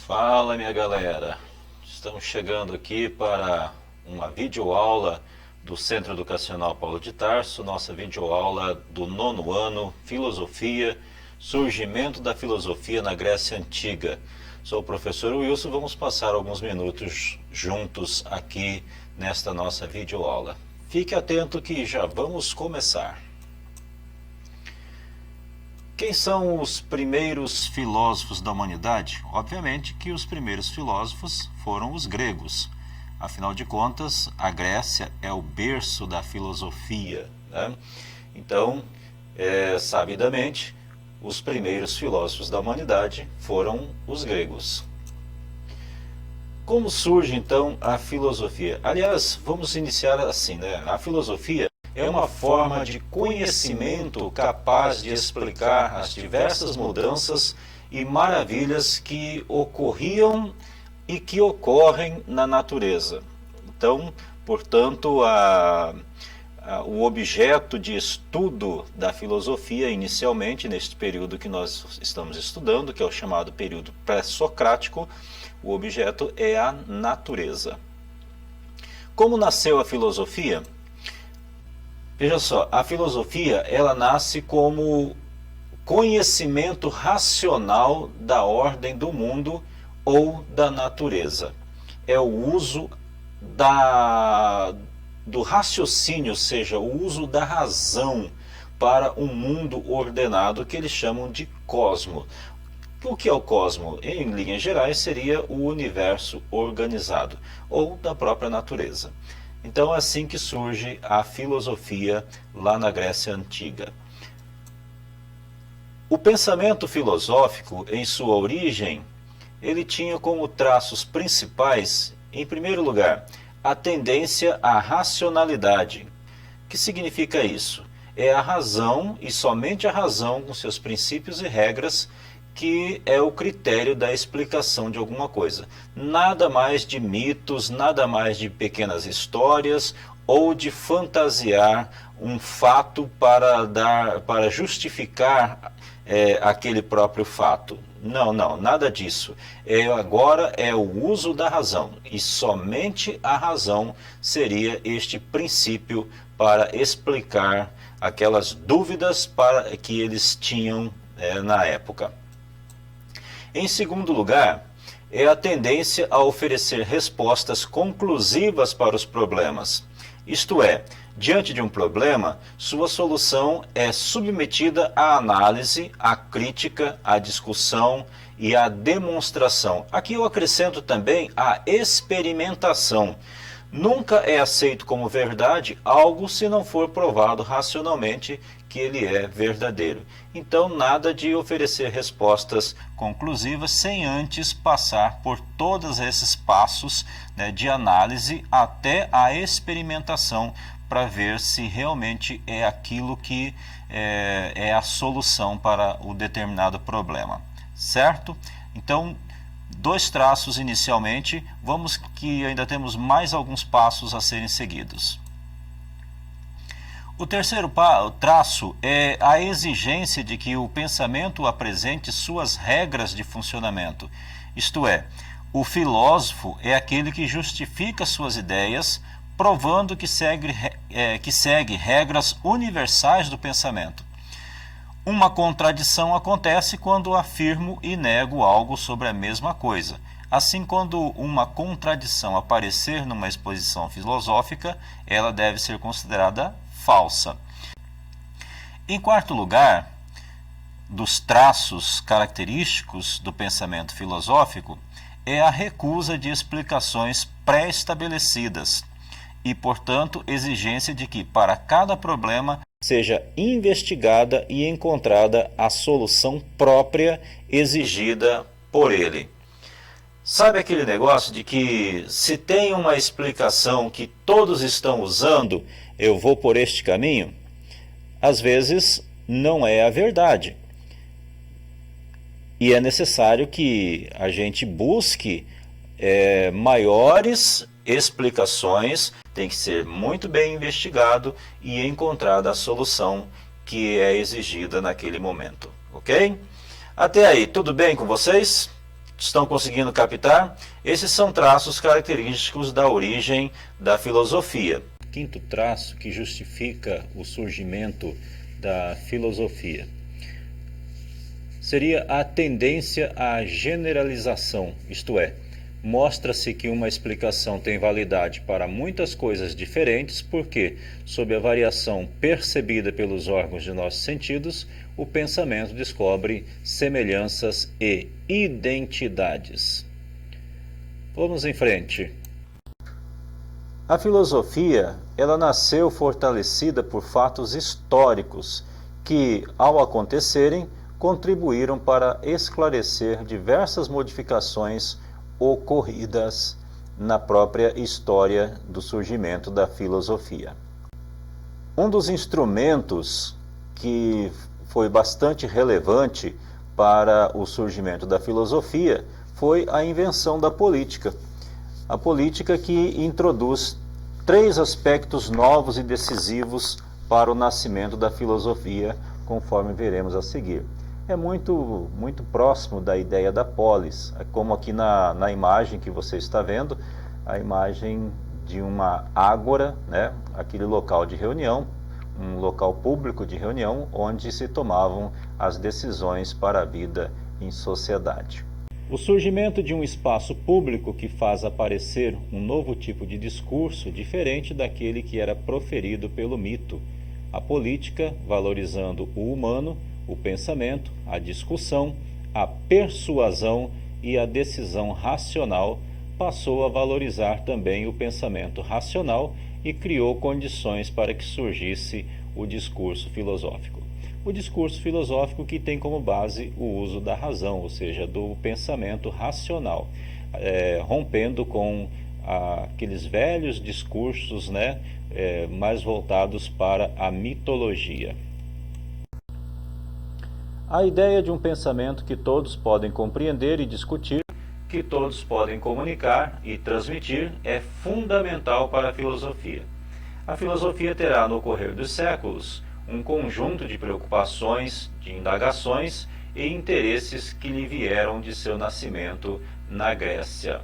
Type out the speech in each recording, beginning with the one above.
Fala, minha galera, estamos chegando aqui para uma videoaula do Centro Educacional Paulo de Tarso, nossa videoaula do 9º ano, Filosofia, Surgimento da Filosofia na Grécia Antiga. Sou o professor Wilson, vamos passar alguns minutos juntos aqui nesta nossa videoaula. Fique atento que já vamos começar. Quem são os primeiros filósofos da humanidade? Obviamente que os primeiros filósofos foram os gregos. Afinal de contas, a Grécia é o berço da filosofia, né? Então, sabidamente, os primeiros filósofos da humanidade foram os gregos. Como surge, então, a filosofia? Aliás, vamos iniciar assim, né? A filosofia é uma forma de conhecimento capaz de explicar as diversas mudanças e maravilhas que ocorriam e que ocorrem na natureza. Então, portanto, o objeto de estudo da filosofia, inicialmente, neste período que nós estamos estudando, que é o chamado período pré-socrático, o objeto é a natureza. Como nasceu a filosofia? Veja só, a filosofia ela nasce como conhecimento racional da ordem do mundo ou da natureza. É o uso do raciocínio, ou seja, o uso da razão para um mundo ordenado que eles chamam de cosmo. O que é o cosmo? Em linhas gerais seria o universo organizado ou da própria natureza. Então é assim que surge a filosofia lá na Grécia Antiga. O pensamento filosófico, em sua origem, ele tinha como traços principais, em primeiro lugar, a tendência à racionalidade. O que significa isso? É a razão e somente a razão com seus princípios e regras que é o critério da explicação de alguma coisa. Nada mais de mitos, nada mais de pequenas histórias ou de fantasiar um fato para justificar aquele próprio fato. Não, nada disso. Agora é o uso da razão e somente a razão seria este princípio para explicar aquelas dúvidas que eles tinham na época. Em segundo lugar, é a tendência a oferecer respostas conclusivas para os problemas. Isto é, diante de um problema, sua solução é submetida à análise, à crítica, à discussão e à demonstração. Aqui eu acrescento também a experimentação. Nunca é aceito como verdade algo se não for provado racionalmente que ele é verdadeiro. Então, nada de oferecer respostas conclusivas sem antes passar por todos esses passos, né, de análise até a experimentação para ver se realmente é aquilo que é a solução para o determinado problema, certo? Então, dois traços inicialmente, vamos que ainda temos mais alguns passos a serem seguidos. O terceiro traço é a exigência de que o pensamento apresente suas regras de funcionamento. Isto é, o filósofo é aquele que justifica suas ideias, provando que segue regras universais do pensamento. Uma contradição acontece quando afirmo e nego algo sobre a mesma coisa. Assim, quando uma contradição aparecer numa exposição filosófica, ela deve ser considerada falsa. Em quarto lugar, dos traços característicos do pensamento filosófico, é a recusa de explicações pré-estabelecidas e, portanto, exigência de que, para cada problema, seja investigada e encontrada a solução própria exigida por ele. Sabe aquele negócio de que se tem uma explicação que todos estão usando, eu vou por este caminho? Às vezes não é a verdade. E é necessário que a gente busque maiores explicações, tem que ser muito bem investigado e encontrada a solução que é exigida naquele momento, ok? Até aí, tudo bem com vocês? Estão conseguindo captar? Esses são traços característicos da origem da filosofia. Quinto traço que justifica o surgimento da filosofia seria a tendência à generalização, isto é, mostra-se que uma explicação tem validade para muitas coisas diferentes porque, sob a variação percebida pelos órgãos de nossos sentidos, o pensamento descobre semelhanças e identidades. Vamos em frente. A filosofia, ela nasceu fortalecida por fatos históricos que, ao acontecerem, contribuíram para esclarecer diversas modificações ocorridas na própria história do surgimento da filosofia. Um dos instrumentos que foi bastante relevante para o surgimento da filosofia foi a invenção da política. A política que introduz 3 aspectos novos e decisivos para o nascimento da filosofia, conforme veremos a seguir. É muito próximo da ideia da polis, como aqui na imagem que você está vendo, a imagem de uma ágora, né? Aquele local de reunião, um local público de reunião, onde se tomavam as decisões para a vida em sociedade. O surgimento de um espaço público que faz aparecer um novo tipo de discurso diferente daquele que era proferido pelo mito. A política, valorizando o humano, o pensamento, a discussão, a persuasão e a decisão racional, passou a valorizar também o pensamento racional e criou condições para que surgisse o discurso filosófico. O discurso filosófico que tem como base o uso da razão, ou seja, do pensamento racional, rompendo com aqueles velhos discursos, né, mais voltados para a mitologia. A ideia de um pensamento que todos podem compreender e discutir, que todos podem comunicar e transmitir, é fundamental para a filosofia. A filosofia terá, no correr dos séculos, um conjunto de preocupações, de indagações e interesses que lhe vieram de seu nascimento na Grécia.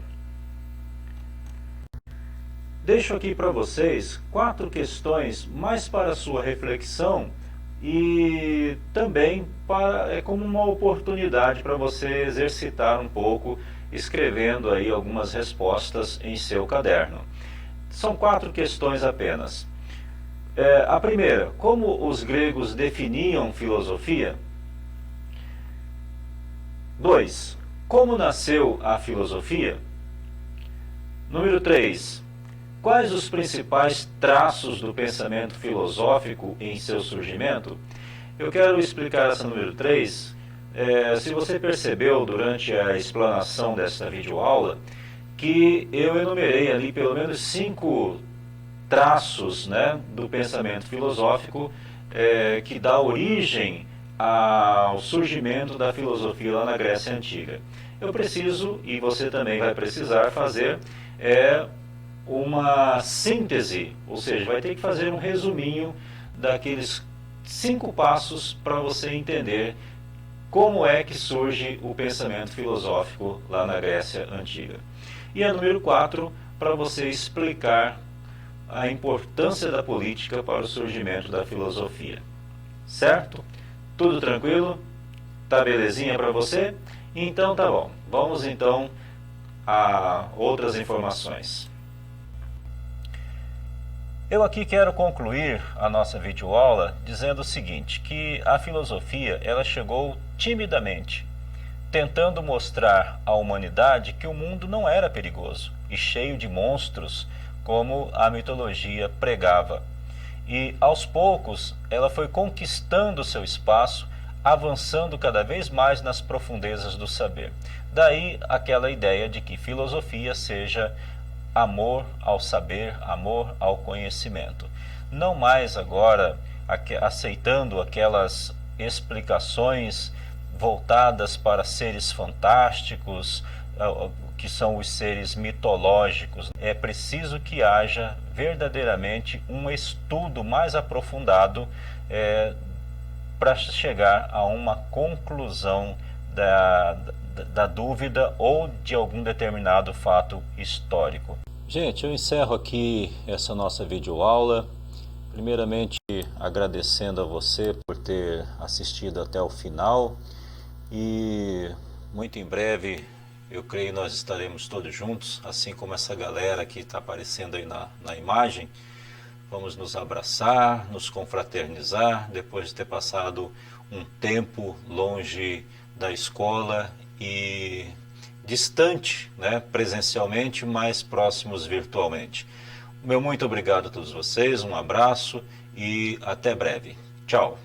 Deixo aqui para vocês 4 questões mais para sua reflexão e também como uma oportunidade para você exercitar um pouco, escrevendo aí algumas respostas em seu caderno. São 4 questões apenas. A primeira, como os gregos definiam filosofia? 2, como nasceu a filosofia? Número 3, quais os principais traços do pensamento filosófico em seu surgimento? Eu quero explicar essa número 3. Se você percebeu durante a explanação desta videoaula, que eu enumerei ali pelo menos 5 traços, né, do pensamento filosófico que dá origem ao surgimento da filosofia lá na Grécia Antiga. Eu preciso, e você também vai precisar fazer, uma síntese, ou seja, vai ter que fazer um resuminho daqueles 5 passos para você entender como é que surge o pensamento filosófico lá na Grécia Antiga. E a número 4, para você explicar a importância da política para o surgimento da filosofia. Certo? Tudo tranquilo? Tá belezinha para você? Então tá bom. Vamos então a outras informações. Eu aqui quero concluir a nossa videoaula dizendo o seguinte, que a filosofia ela chegou timidamente, tentando mostrar à humanidade que o mundo não era perigoso e cheio de monstros como a mitologia pregava. E aos poucos ela foi conquistando seu espaço, avançando cada vez mais nas profundezas do saber. Daí aquela ideia de que filosofia seja amor ao saber, amor ao conhecimento. Não mais agora aceitando aquelas explicações voltadas para seres fantásticos, que são os seres mitológicos. É preciso que haja verdadeiramente um estudo mais aprofundado para chegar a uma conclusão da dúvida ou de algum determinado fato histórico. Gente, eu encerro aqui essa nossa videoaula. Primeiramente, agradecendo a você por ter assistido até o final, e muito em breve, eu creio, nós estaremos todos juntos, assim como essa galera que está aparecendo aí na imagem. Vamos nos abraçar, nos confraternizar, depois de ter passado um tempo longe da escola e distante, né, presencialmente, mais próximos virtualmente. Meu muito obrigado a todos vocês, um abraço e até breve. Tchau.